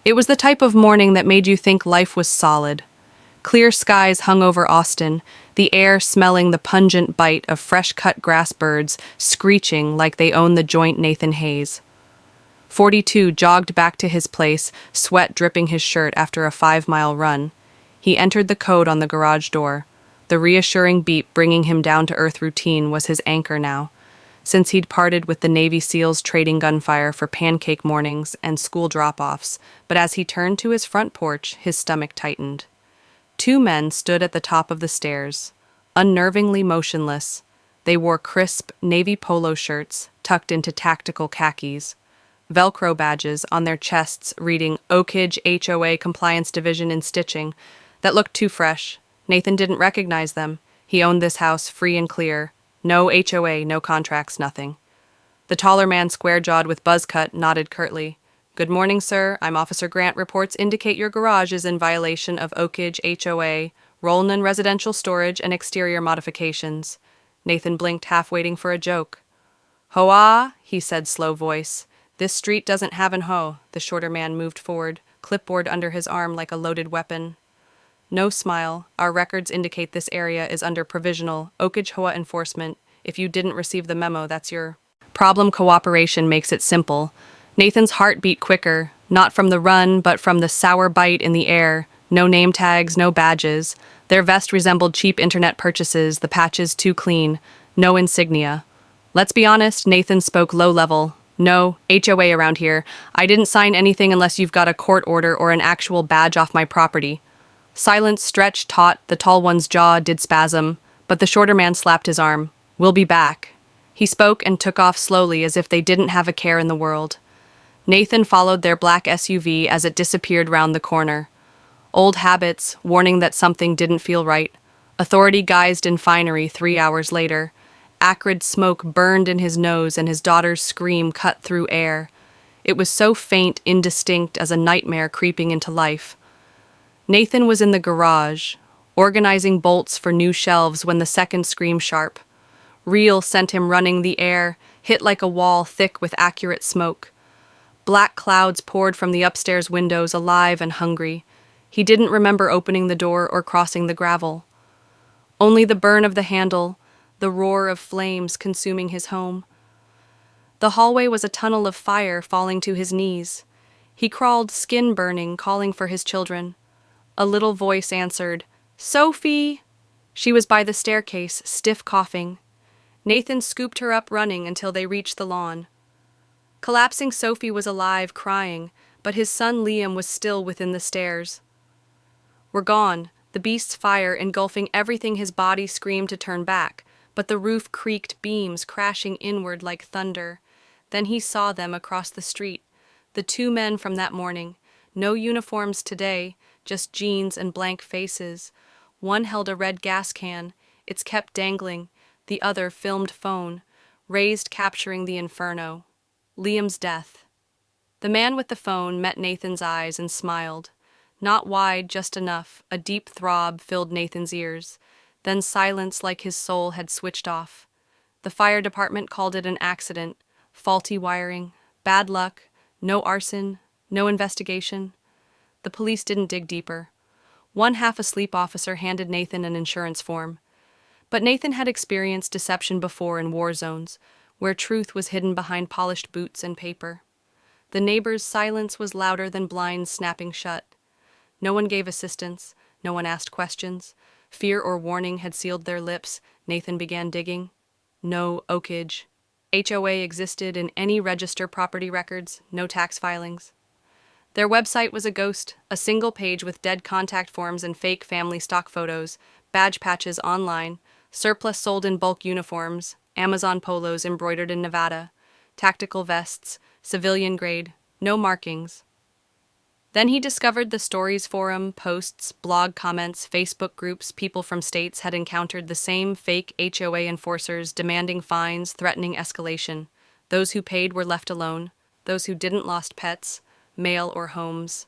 It was the type of morning that made you think life was solid. Clear skies hung over Austin, the air smelling the pungent bite of fresh-cut grass birds screeching like they owned the joint Nathan Hayes. 42 jogged back to his place, sweat dripping his shirt after a 5-mile run. He entered the code on the garage door. The reassuring beep bringing him down-to-earth routine was his anchor now, since he'd parted with the Navy SEALs trading gunfire for pancake mornings and school drop-offs, but as he turned to his front porch, his stomach tightened. 2 men stood at the top of the stairs, unnervingly motionless. They wore crisp navy polo shirts tucked into tactical khakis, Velcro badges on their chests reading Oak Ridge HOA Compliance Division in stitching that looked too fresh. Nathan didn't recognize them. He owned this house free and clear. No HOA, no contracts, nothing. The taller man, square-jawed with buzz cut, nodded curtly. "Good morning, sir. I'm Officer Grant. Reports indicate your garage is in violation of Oak Ridge HOA, Rollin residential storage and exterior modifications." Nathan blinked, half waiting for a joke. "HOA," he said, slow voice. "This street doesn't have an HO." The shorter man moved forward, clipboard under his arm like a loaded weapon. "No smile. Our records indicate this area is under provisional Oak Ridge HOA enforcement. If you didn't receive the memo, that's your problem." Cooperation makes it simple. Nathan's heart beat quicker, not from the run, but from the sour bite in the air. No name tags, no badges. Their vest resembled cheap internet purchases, the patches too clean. No insignia. "Let's be honest," Nathan spoke low level. "No HOA around here. I didn't sign anything unless you've got a court order or an actual badge off my property." Silence stretched taut, the tall one's jaw did spasm, but the shorter man slapped his arm. "We'll be back." He spoke and took off slowly as if they didn't have a care in the world. Nathan followed their black SUV as it disappeared round the corner. Old habits, warning that something didn't feel right. Authority guised in finery 3 hours later. Acrid smoke burned in his nose and his daughter's scream cut through air. It was so faint, indistinct as a nightmare creeping into life. Nathan was in the garage, organizing bolts for new shelves when the second scream sharp. Reel sent him running the air, hit like a wall thick with accurate smoke. Black clouds poured from the upstairs windows, alive and hungry. He didn't remember opening the door or crossing the gravel. Only the burn of the handle, the roar of flames consuming his home. The hallway was a tunnel of fire falling to his knees. He crawled, skin burning, calling for his children. A little voice answered, "Sophie!" She was by the staircase, stiff coughing. Nathan scooped her up running until they reached the lawn. Collapsing Sophie was alive, crying, but his son Liam was still within the stairs. "We're gone," the beast's fire engulfing everything. His body screamed to turn back, but the roof creaked, beams crashing inward like thunder. Then he saw them across the street, the 2 men from that morning. No uniforms today, just jeans and blank faces. One held a red gas can, its kept dangling, the other filmed phone, raised capturing the inferno. Liam's death. The man with the phone met Nathan's eyes and smiled. Not wide, just enough. A deep throb filled Nathan's ears. Then silence like his soul had switched off. The fire department called it an accident. Faulty wiring. Bad luck. No arson. No investigation. The police didn't dig deeper. One half-asleep officer handed Nathan an insurance form. But Nathan had experienced deception before in war zones, where truth was hidden behind polished boots and paper. The neighbor's silence was louder than blinds snapping shut. No one gave assistance. No one asked questions. Fear or warning had sealed their lips. Nathan began digging. No Oak Ridge HOA existed in any register property records, no tax filings. Their website was a ghost, a single page with dead contact forms and fake family stock photos, badge patches online, surplus sold in bulk uniforms, Amazon polos embroidered in Nevada, tactical vests, civilian grade, no markings. Then he discovered the stories forum, posts, blog comments, Facebook groups. People from states had encountered the same fake HOA enforcers demanding fines, threatening escalation. Those who paid were left alone. Those who didn't lost pets, mail or homes.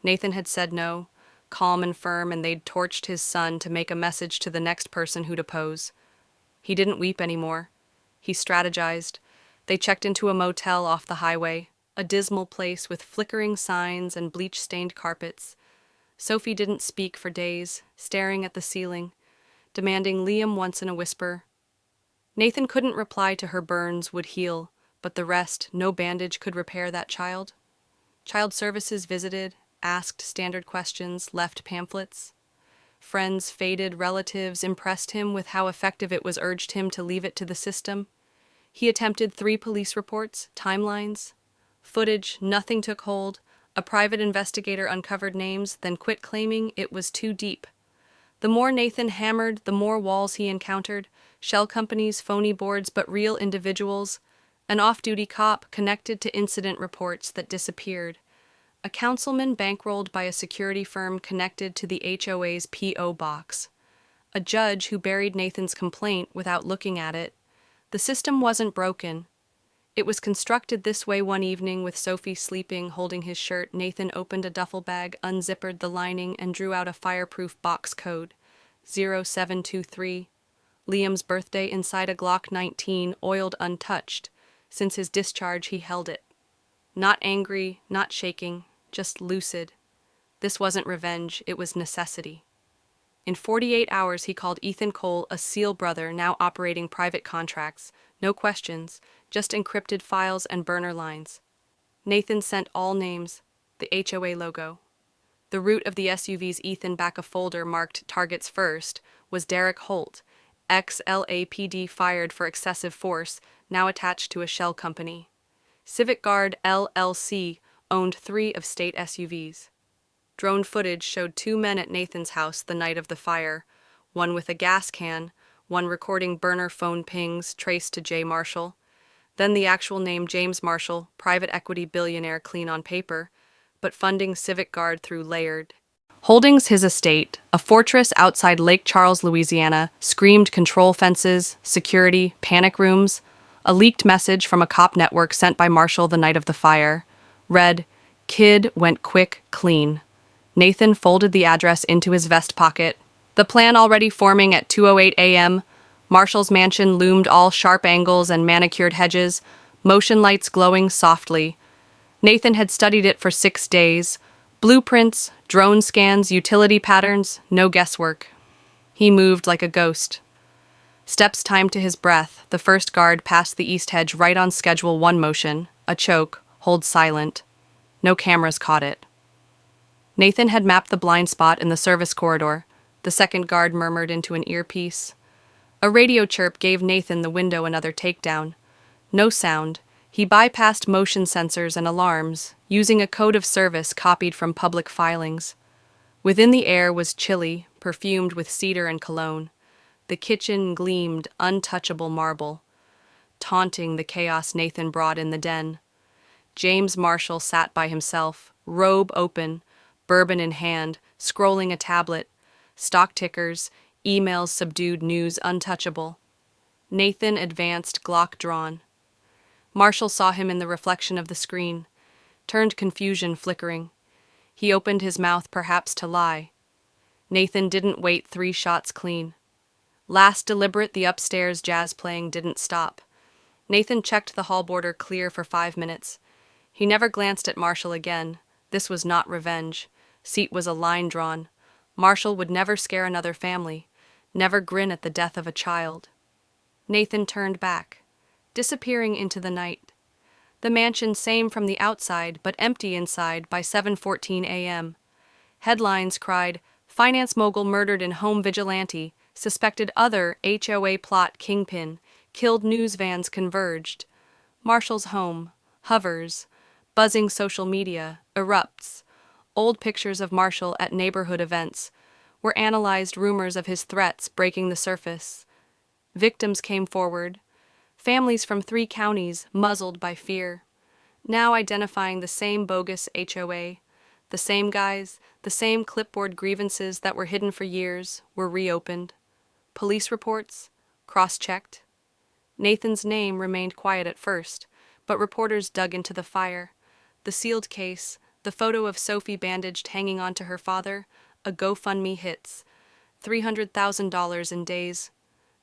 Nathan had said no, calm and firm, and they'd torched his son to make a message to the next person who'd oppose. He didn't weep anymore. He strategized. They checked into a motel off the highway. a dismal place with flickering signs and bleach-stained carpets. Sophie didn't speak for days, staring at the ceiling, demanding Liam once in a whisper. Nathan couldn't reply to her burns would heal, but the rest, no bandage could repair that child. Child services visited, asked standard questions, left pamphlets. Friends, faded relatives impressed him with how effective it was, urged him to leave it to the system. He attempted 3 police reports, timelines. Footage, nothing took hold. A private investigator uncovered names, then quit, claiming it was too deep. The more Nathan hammered, the more walls he encountered. Shell companies, phony boards, but real individuals. An off-duty cop connected to incident reports that disappeared. A councilman bankrolled by a security firm connected to the HOA's P.O. box. A judge who buried Nathan's complaint without looking at it. The system wasn't broken. It was constructed this way. One evening, with Sophie sleeping, holding his shirt, Nathan opened a duffel bag, unzippered the lining, and drew out a fireproof box code. 0723. Liam's birthday inside a Glock 19, oiled untouched. Since his discharge, he held it. Not angry, not shaking, just lucid. This wasn't revenge, it was necessity. In 48 hours, he called Ethan Cole a SEAL brother, now operating private contracts. No questions, just encrypted files and burner lines. Nathan sent all names, the HOA logo. The route of the SUV's Ethan back a folder marked Targets First was Derek Holt, ex-LAPD fired for excessive force, now attached to a shell company. Civic Guard LLC owned 3 of state SUVs. Drone footage showed 2 men at Nathan's house the night of the fire, one with a gas can, one recording burner phone pings traced to J. Marshall, then the actual name James Marshall, private equity billionaire, clean on paper, but funding Civic Guard through Layered. Holdings, his estate, a fortress outside Lake Charles, Louisiana, screamed control fences, security, panic rooms. A leaked message from a cop network sent by Marshall the night of the fire read, "Kid went quick, clean." Nathan folded the address into his vest pocket. The plan already forming at 2:08 a.m., Marshall's mansion loomed, all sharp angles and manicured hedges, motion lights glowing softly. Nathan had studied it for 6 days. Blueprints, drone scans, utility patterns, no guesswork. He moved like a ghost. Steps timed to his breath, the first guard passed the east hedge right on schedule. 1 motion, a choke, hold silent. No cameras caught it. Nathan had mapped the blind spot in the service corridor. The second guard murmured into an earpiece. A radio chirp gave Nathan the window another takedown. No sound. He bypassed motion sensors and alarms, using a code of service copied from public filings. Within, the air was chilly, perfumed with cedar and cologne. The kitchen gleamed untouchable marble, taunting the chaos Nathan brought in the den. James Marshall sat by himself, robe open, bourbon in hand, scrolling a tablet. Stock tickers, emails subdued, news untouchable. Nathan advanced, Glock drawn. Marshall saw him in the reflection of the screen, turned, confusion flickering. He opened his mouth, perhaps to lie. Nathan didn't wait, 3 shots clean. Last deliberate, the upstairs jazz playing didn't stop. Nathan checked the hall border clear for 5 minutes. He never glanced at Marshall again. This was not revenge. Seat was a line drawn. Marshall would never scare another family, never grin at the death of a child. Nathan turned back, disappearing into the night. The mansion same from the outside, but empty inside by 7:14 a.m. Headlines cried, "Finance mogul murdered in home, vigilante, suspected other HOA plot kingpin, killed." News vans converged. Marshall's home hovers, buzzing. Social media erupts. Old pictures of Marshall at neighborhood events were analyzed, rumors of his threats breaking the surface. Victims came forward, families from 3 counties muzzled by fear, now identifying the same bogus HOA. The same guys, the same clipboard grievances that were hidden for years were reopened. Police reports, cross-checked. Nathan's name remained quiet at first, but reporters dug into the fire. The sealed case, the photo of Sophie bandaged hanging onto her father, a GoFundMe hits. $300,000 in days.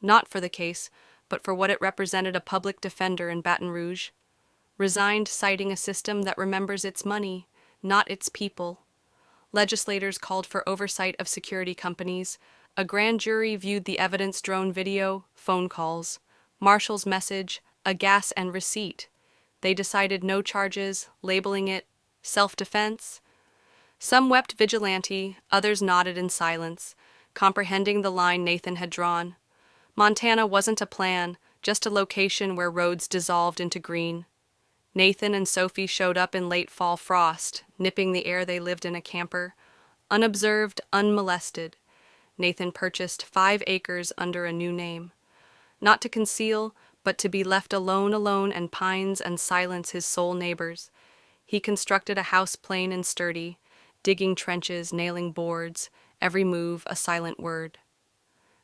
Not for the case, but for what it represented, a public defender in Baton Rouge. Resigned, citing a system that remembers its money, not its people. Legislators called for oversight of security companies. A grand jury viewed the evidence: drone video, phone calls, Marshall's message, a gas and receipt. They decided no charges, labeling it self-defense. Some wept vigilante, others nodded in silence, comprehending the line Nathan had drawn. Montana wasn't a plan, just a location where roads dissolved into green. Nathan and Sophie showed up in late fall frost, nipping the air. They lived in a camper, unobserved, unmolested. Nathan purchased 5 acres under a new name. Not to conceal, but to be left alone, and pines and silence his sole neighbors. He constructed a house plain and sturdy, digging trenches, nailing boards, every move a silent word.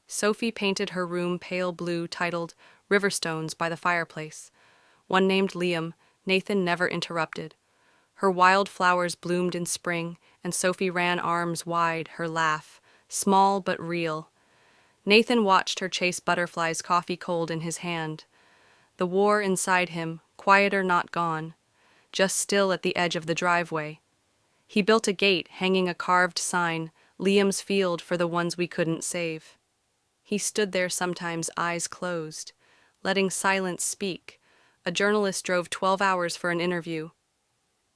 Sophie painted her room pale blue, titled Riverstones by the fireplace. One named Liam, Nathan never interrupted. Her wild flowers bloomed in spring, and Sophie ran arms wide, her laugh, small but real. Nathan watched her chase butterflies, coffee cold in his hand. The war inside him, quieter, not gone, just still at the edge of the driveway. He built a gate, hanging a carved sign, Liam's field for the ones we couldn't save. He stood there sometimes, eyes closed, letting silence speak. A journalist drove 12 hours for an interview.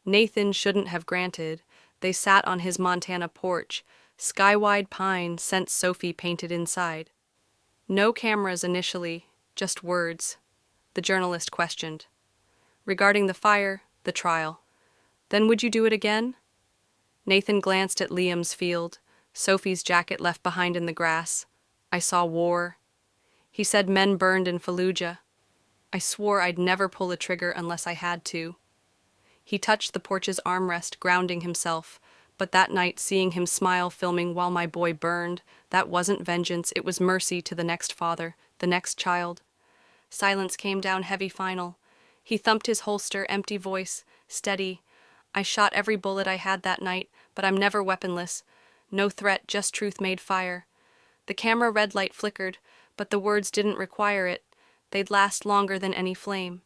Nathan shouldn't have granted. They sat on his Montana porch, sky-wide pine, scent Sophie painted inside. No cameras initially, just words. The journalist questioned. Regarding the fire, the trial. Then would you do it again? Nathan glanced at Liam's field, Sophie's jacket left behind in the grass. I saw war. He said men burned in Fallujah. I swore I'd never pull a trigger unless I had to. He touched the porch's armrest, grounding himself, but that night, seeing him smile filming while my boy burned, that wasn't vengeance, it was mercy to the next father, the next child. Silence came down heavy, final. He thumped his holster, empty voice, steady. I shot every bullet I had that night, but I'm never weaponless. No threat, just truth made fire. The camera red light flickered, but the words didn't require it. They'd last longer than any flame.